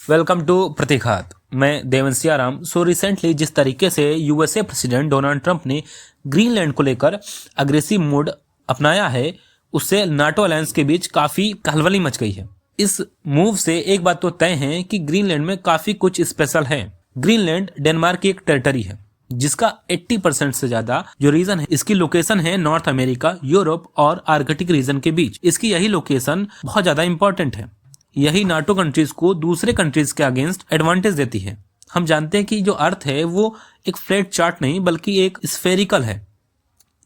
Welcome to प्रतिघात। मैं Devendra Ram. Recently जिस तरीके से यूएसए प्रेसिडेंट डोनाल्ड ट्रंप ने ग्रीनलैंड को लेकर अग्रेसिव मूड अपनाया है, उससे नाटो अलायंस के बीच काफी खलबली मच गई है। इस मूव से एक बात तो तय है कि ग्रीनलैंड में काफी कुछ स्पेशल है। ग्रीनलैंड डेनमार्क की एक टेरिटरी है जिसका 80% से ज्यादा जो रीजन है, इसकी लोकेशन है नॉर्थ अमेरिका, यूरोप और आर्कटिक रीजन के बीच। इसकी यही लोकेशन बहुत ज्यादा इंपॉर्टेंट है। यही नाटो कंट्रीज को दूसरे कंट्रीज के अगेंस्ट एडवांटेज देती है। हम जानते हैं कि जो अर्थ है वो एक फ्लैट चार्ट नहीं बल्कि एक स्फेरिकल है।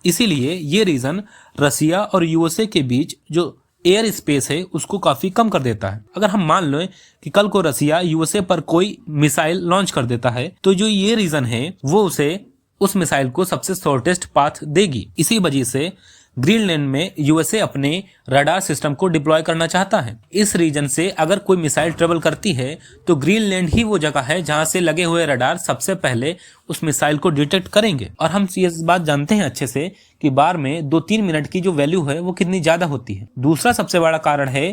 इसीलिए ये रीजन रसिया और यूएसए के बीच जो एयर स्पेस है उसको काफी कम कर देता है। अगर हम मान लें कि कल को रसिया यूएसए पर कोई मिसाइल लॉन्च कर देता है तो जो ये रीजन है वो उसे उस मिसाइल को सबसे शॉर्टेस्ट पाथ देगी। इसी वजह से ग्रीनलैंड में यूएसए अपने रडार सिस्टम को डिप्लॉय करना चाहता है। इस रीजन से अगर कोई मिसाइल ट्रेवल करती है तो ग्रीनलैंड ही वो जगह है जहां से लगे हुए रडार सबसे पहले उस मिसाइल को डिटेक्ट करेंगे। और हम ये बात जानते हैं अच्छे से कि बार में 2-3 मिनट की जो वैल्यू है वो कितनी ज्यादा होती है। दूसरा सबसे बड़ा कारण है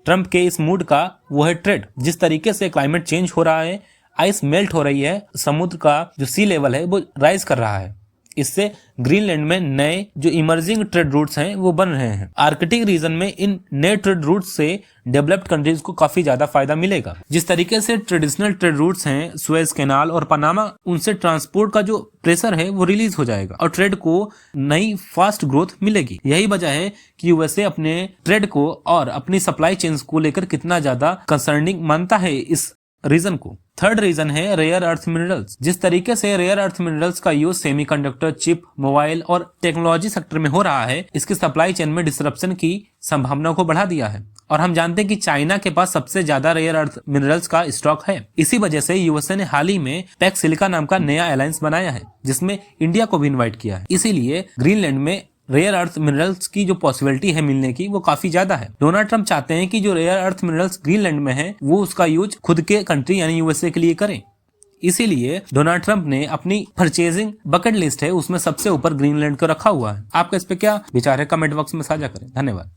ट्रंप के इस मूड का, वो है ट्रेड। जिस तरीके से क्लाइमेट चेंज हो रहा है, आइस मेल्ट हो रही है, समुद्र का जो सी लेवल है वो राइज कर रहा है। इससे ग्रीनलैंड में नए जो इमर्जिंग ट्रेड रूट्स हैं वो बन रहे हैं। आर्कटिक रीजन में इन नए ट्रेड रूट्स से डेवलप्ड कंट्रीज को काफी ज्यादा फायदा मिलेगा। जिस तरीके से ट्रेडिशनल ट्रेड रूट्स हैं सुएज कैनाल और पनामा, उनसे ट्रांसपोर्ट का जो प्रेशर है वो रिलीज हो जाएगा और ट्रेड को नई फास्ट ग्रोथ मिलेगी। यही वजह है कि यूएसए अपने ट्रेड को और अपनी सप्लाई चेन्स को लेकर कितना ज्यादा कंसर्निंग मानता है इस रीजन को। थर्ड रीजन है रेयर अर्थ मिनरल्स। जिस तरीके से रेयर अर्थ मिनरल्स का यूज सेमीकंडक्टर, चिप, मोबाइल और टेक्नोलॉजी सेक्टर में हो रहा है, इसकी सप्लाई चेन में डिसरप्शन की संभावना को बढ़ा दिया है। और हम जानते हैं कि चाइना के पास सबसे ज्यादा रेयर अर्थ मिनरल्स का स्टॉक है। इसी वजह से यूएसए ने हाल ही में पैक सिलिका नाम का नया अलायंस बनाया है जिसमें इंडिया को भी इन्वाइट किया है। इसीलिए ग्रीनलैंड में रेयर अर्थ मिनरल्स की जो पॉसिबिलिटी है मिलने की वो काफी ज्यादा है। डोनाल्ड ट्रंप चाहते हैं कि जो रेयर अर्थ मिनरल्स ग्रीनलैंड में है वो उसका यूज खुद के कंट्री यानी यूएसए के लिए करें। इसीलिए डोनाल्ड ट्रंप ने अपनी परचेजिंग बकेट लिस्ट है उसमें सबसे ऊपर ग्रीनलैंड को रखा हुआ है। आपका इस पे क्या विचार है, कमेंट बॉक्स में साझा करें। धन्यवाद।